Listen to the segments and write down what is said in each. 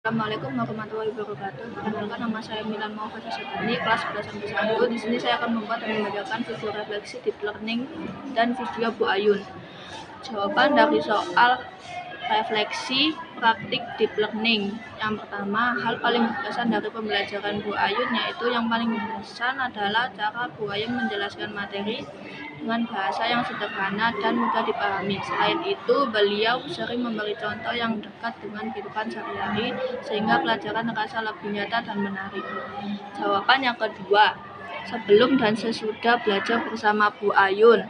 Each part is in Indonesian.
Assalamualaikum warahmatullahi wabarakatuh. Perkenalkan, nama saya Milan Maufaza Satani, kelas 11 1. Di sini saya akan membuat dan membacakan video refleksi deep learning dan video Bu Ayun. Jawaban dari soal refleksi praktik deep learning. Yang pertama, hal paling berkesan dari pembelajaran Bu Ayun yaitu yang paling berkesan adalah cara Bu Ayun menjelaskan materi dengan bahasa yang sederhana dan mudah dipahami. Selain itu, beliau sering memberi contoh yang dekat dengan kehidupan sehari-hari sehingga pelajaran terasa lebih nyata dan menarik. Jawaban yang kedua, sebelum dan sesudah belajar bersama Bu Ayun,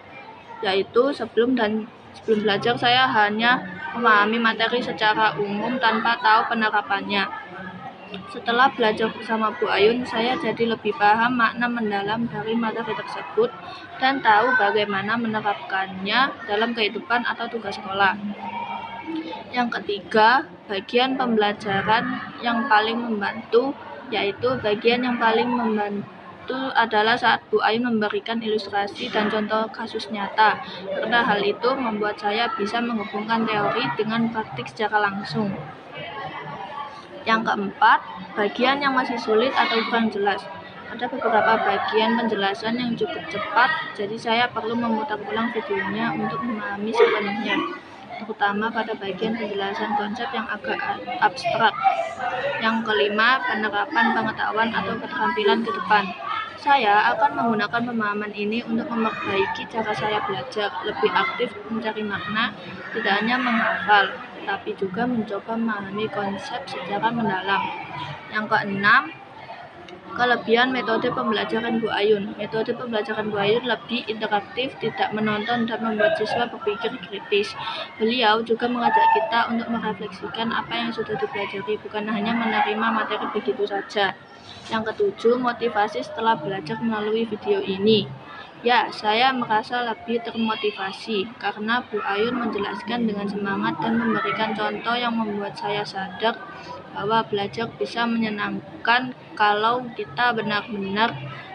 yaitu sebelum belajar saya hanya memahami materi secara umum tanpa tahu penerapannya. Setelah belajar bersama Bu Ayun, saya jadi lebih paham makna mendalam dari materi tersebut dan tahu bagaimana menerapkannya dalam kehidupan atau tugas sekolah. Yang ketiga, bagian pembelajaran yang paling membantu, yaitu bagian yang paling membantu adalah saat Bu Ayun memberikan ilustrasi dan contoh kasus nyata, karena hal itu membuat saya bisa menghubungkan teori dengan praktik secara langsung. Yang keempat, bagian yang masih sulit atau kurang jelas. Ada beberapa bagian penjelasan yang cukup cepat, jadi saya perlu memutar ulang videonya untuk memahami sepenuhnya, terutama pada bagian penjelasan konsep yang agak abstrak. Yang kelima, penerapan pengetahuan atau keterampilan ke depan. Saya akan menggunakan pemahaman ini untuk memperbaiki cara saya belajar, lebih aktif mencari makna, tidak hanya menghafal, tapi juga mencoba memahami konsep secara mendalam. Yang keenam, kelebihan metode pembelajaran Bu Ayun. Metode pembelajaran Bu Ayun lebih interaktif, tidak menonton dan membuat siswa berpikir kritis. Beliau juga mengajak kita untuk merefleksikan apa yang sudah dipelajari, bukan hanya menerima materi begitu saja. Yang ketujuh, motivasi setelah belajar melalui video ini. Ya, saya merasa lebih termotivasi karena Bu Ayun menjelaskan dengan semangat dan memberikan contoh yang membuat saya sadar bahwa belajar bisa menyenangkan kalau kita benar-benar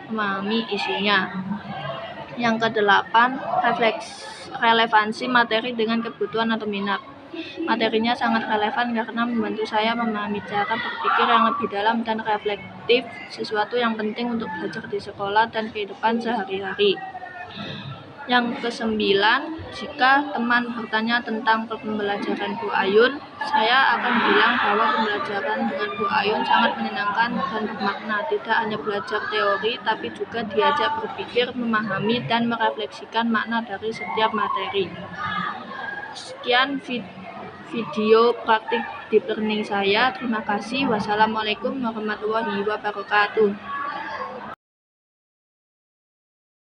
memahami isinya. Yang kedelapan, relevansi materi dengan kebutuhan atau minat. Materinya sangat relevan karena membantu saya memahami cara berpikir yang lebih dalam dan reflektif, sesuatu yang penting untuk belajar di sekolah dan kehidupan sehari-hari. Yang kesembilan, jika teman bertanya tentang pembelajaran Bu Ayun, saya akan bilang bahwa pembelajaran dengan Bu Ayun sangat menyenangkan dan bermakna. Tidak hanya belajar teori, tapi juga diajak berpikir, memahami, dan merefleksikan makna dari setiap materi. Sekian video praktik deep learning saya. Terima kasih. Wassalamualaikum warahmatullahi wabarakatuh.